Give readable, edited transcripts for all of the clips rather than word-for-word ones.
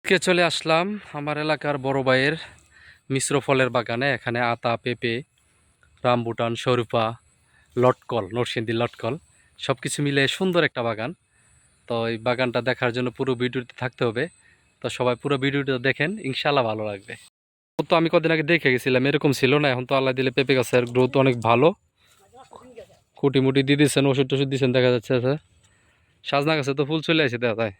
কে চলে আসলাম আমার এলাকার বড় ভাইয়ের মিশ্র ফলের বাগানে। এখানে আতা, পেঁপে, রামবুটান, শরুপা, লটকল, নরসিংদী লটকল সব কিছু মিলে সুন্দর একটা বাগান। তো এই বাগানটা দেখার জন্য পুরো ভিডিওতে থাকতে হবে। তো সবাই পুরো ভিডিওটা দেখেন, ইনশাল্লাহ ভালো লাগবে। তো আমি কদিন আগে দেখে গেছিলাম, এরকম ছিল না। এখন তো আল্লাহ দিলে পেঁপে গাছের গ্রোথ অনেক ভালো। খুঁটি মুটি দিয়ে দিচ্ছেন, ওষুধ টষুধ দিচ্ছেন, দেখা যাচ্ছে। সাজনা গাছে তো ফুল চলে আসে, দেখা যায়।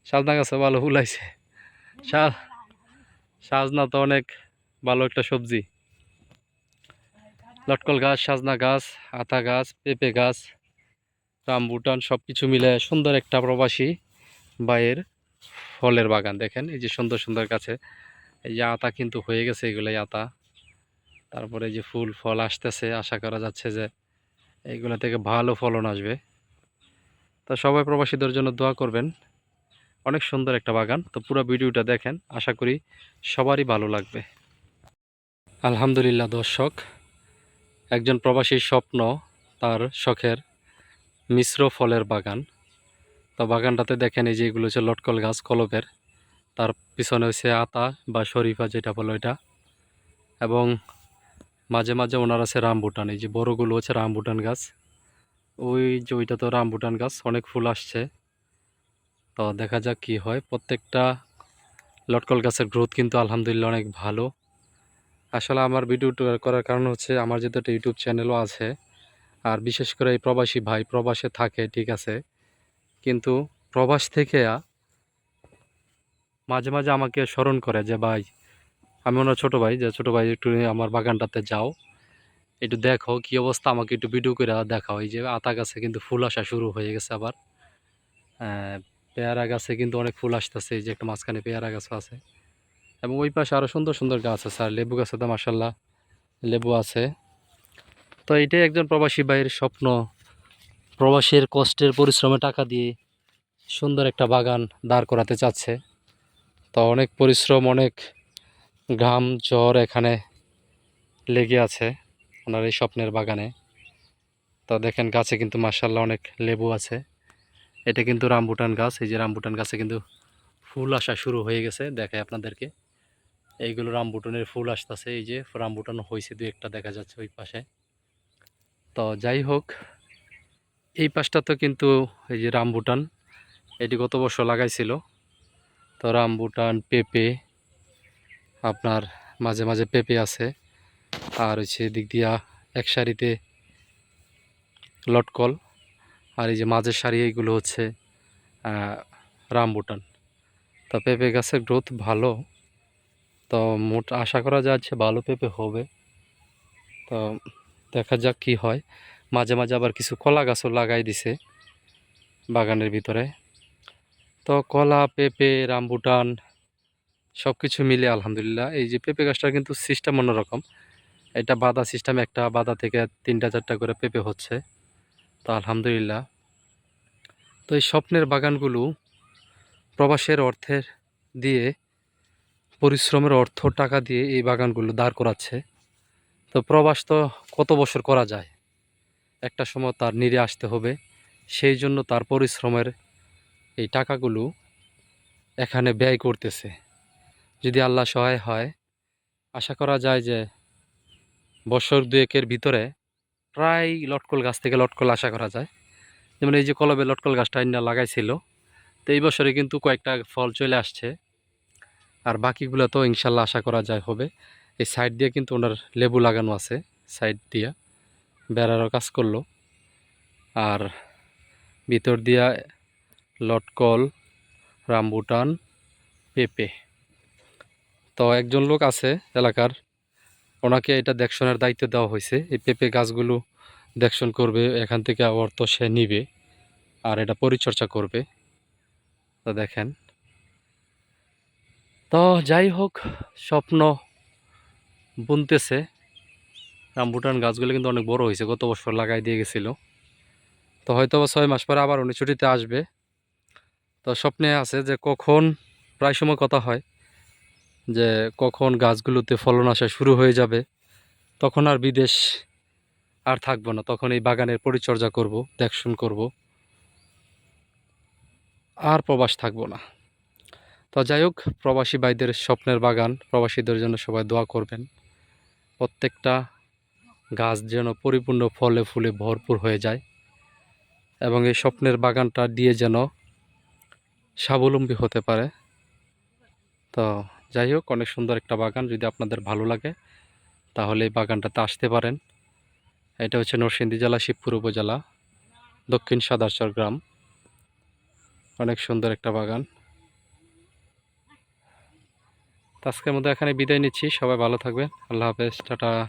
সাজনা গাছে ভালো ফুল আইছে। সাজনা তো অনেক ভালো একটা সবজি। লটকল গাছ, সাজনা গাছ, আতা গাছ, পেঁপে গাছ, রামবুটান সবকিছু মিলে সুন্দর একটা প্রবাসী বাইয়ের ফলের বাগান। দেখেন এই যে সুন্দর সুন্দর গাছে, এই যে আতা কিন্তু হয়ে গেছে, এগুলাই আতা। তারপরে এই যে ফুল ফল আসতেছে, আশা করা যাচ্ছে যে এইগুলা থেকে ভালো ফলন আসবে। তো সবাই প্রবাসীদের জন্য দোয়া করবেন। অনেক সুন্দর একটা বাগান। তো পুরো ভিডিওটা দেখেন, আশা করি সবারই ভালো লাগবে। আলহামদুলিল্লাহ দর্শক, একজন প্রবাসীর স্বপ্ন, তার শখের মিশ্র ফলের বাগান। তো বাগানটাতে দেখেন এই যে এগুলো হচ্ছে লটকল গাছ কলবের, তার পিছনে হচ্ছে আতা বা শরীফা যেটা বলো এটা, এবং মাঝে মাঝে ওনার আছে রামবুটান। এই যে বড়গুলো হচ্ছে রামবুটান গাছ, ওই যে ওইটা তো রামবুটান গাছ, অনেক ফুল আসছে। তো দেখা যাক কি হয়। প্রত্যেকটা লটকল গাছের গ্রোথ কিন্তু আলহামদুলিল্লাহ অনেক ভালো। আসলে আমার ভিডিও করার কারণ হচ্ছে আমার যেহেতু একটা ইউটিউব চ্যানেলও আছে, আর বিশেষ করে এই প্রবাসী ভাই প্রবাসে থাকে, ঠিক আছে, কিন্তু প্রবাস থেকে মাঝে মাঝে আমাকে স্মরণ করে যে ভাই, আমি ওনার ছোটো ভাই, যে ছোটো ভাই একটু আমার বাগানটাতে যাও, একটু দেখো কি অবস্থা, আমাকে একটু ভিডিও করে দেখাও। এই যে আতা গাছে কিন্তু ফুল আসা শুরু হয়ে গেছে আবার। পেয়ারা গাছে কিন্তু অনেক ফুল আসতেছে, এই যে একটা মাঝখানে পেয়ারা গাছও আছে, এবং ওই পাশে আরও সুন্দর সুন্দর গাছ আছে। আর লেবু গাছে তো মাসাল্লাহ লেবু আছে। তো এইটাই একজন প্রবাসী ভাইয়ের স্বপ্ন, প্রবাসীর কষ্টের পরিশ্রমে টাকা দিয়ে সুন্দর একটা বাগান দাঁড় করাতে চাচ্ছে। তো অনেক পরিশ্রম, অনেক ঘাম জ্বর এখানে লেগে আছে ওনার এই স্বপ্নের বাগানে। তো দেখেন গাছে কিন্তু মাশাআল্লাহ অনেক লেবু আছে। এটা কিন্তু রামবুটান গাছ। এই যে রামবুটান গাছে কিন্তু ফুল আসা শুরু হয়ে গেছে, দেখায় আপনাদেরকে। এইগুলো রামবুটানের ফুল আসতেছে, এই যে রামবুটান হয়েছে দুই একটা দেখা যাচ্ছে ওই পাশে। তো যাই হোক, এই পাশটা তো কিন্তু এই যে রামবুটান, এটি গত বছর লাগাইছিল। তো রামবুটান, পেঁপে, আপনার মাঝে মাঝে পেঁপে আছে, আর হচ্ছে দিক দিয়া এক সারিতে লটকল, আর এই যে মাঝের সারি এইগুলো হচ্ছে রামবুটান। তো পেঁপে গাছের গ্রোথ ভালো। তো মোট আশা করা যাচ্ছে ভালো পেঁপে হবে। তো দেখা যাক কি হয়। মাঝে মাঝে আবার কিছু কলা গাছও লাগাই দিছে বাগানের ভিতরে। তো কলা, পেঁপে, রামবুটান সব কিছু মিলে আলহামদুলিল্লাহ। এই যে পেঁপে গাছটা কিন্তু সিস্টেম অন্যরকম, এটা বাঁধা সিস্টেম, একটা বাঁধা থেকে তিনটা চারটা করে পেঁপে হচ্ছে। তো আলহামদুলিল্লাহ। তো এই স্বপ্নের বাগানগুলো প্রবাসের অর্থের দিয়ে, পরিশ্রমের অর্থ টাকা দিয়ে এই বাগানগুলো দাঁড় করাচ্ছে। তো প্রবাস তো কত বছর করা যায়, একটা সময় তার নিরে আসতে হবে। সেই জন্য তার পরিশ্রমের এই টাকাগুলো এখানে ব্যয় করতেছে। যদি আল্লাহ সহায় হয়, আশা করা যায় যে বছর দুয়েকের ভিতরে প্রায় লটকল গাছ থেকে লটকল আশা করা যায়। যেমন এই যে কলবে লটকল গাছটা আইনা লাগাইছিল, তো এই বছরে কিন্তু কয়েকটা ফল চলে আসছে। আর বাকিগুলো তো ইনশাল্লাহ আশা করা যায় হবে। এই সাইড দিয়ে কিন্তু ওনার লেবু লাগানো আছে, সাইড দিয়ে বেড়ারও কাজ করলো। আর ভিতর দিয়া লটকল, রামবুটান, পেঁপে। তো একজন লোক আছে এলাকার, ওনাকে এটা দেখশনের দায়িত্ব দেওয়া হয়েছে। এই পেঁপে গাছগুলো দেখশন করবে, এখান থেকে অর্থ সে নিবে, আর এটা পরিচর্যা করবে। তো দেখেন, তো যাই হোক, স্বপ্ন বুনতেছে। রামবুটান গাছগুলো কিন্তু অনেক বড় হয়েছে, গত বছর লাগাই দিয়ে গেছিল। তো হয়তো 6 মাস পরে আবার উনি ছুটিতে আসবে। তো স্বপ্নে আছে যে কখন, প্রায় সময় কথা হয় যে কখন গাছগুলোতে ফলন আসা শুরু হয়ে যাবে, তখন আর বিদেশ আর থাকবো না, তখন এই বাগানের পরিচর্যা করব, দেখশন করব। আর প্রবাস থাকবো না। তো যাই হোক, প্রবাসী ভাইদের স্বপ্নের বাগান, প্রবাসীদের জন্য সবাই দোয়া করবেন। প্রত্যেকটা গাছ যেন পরিপূর্ণ ফলে ফুলে ভরপুর হয়ে যায় এবং এই স্বপ্নের বাগানটা দিয়ে যেন স্বাবলম্বী হতে পারে। তো যাই হোক, অনেক সুন্দর একটা বাগান। যদি আপনাদের ভালো লাগে তাহলে এই বাগানটাতে আসতে পারেন। এটা হচ্ছে নরসিংদী জেলা, শিবপুর উপজেলা, দক্ষিণ সাদারচর গ্রাম। অনেক সুন্দর একটা বাগান। তো আজকের মধ্যে এখানে বিদায় নিচ্ছি। সবাই ভালো থাকবেন। আল্লাহ হাফেজ, টাটা।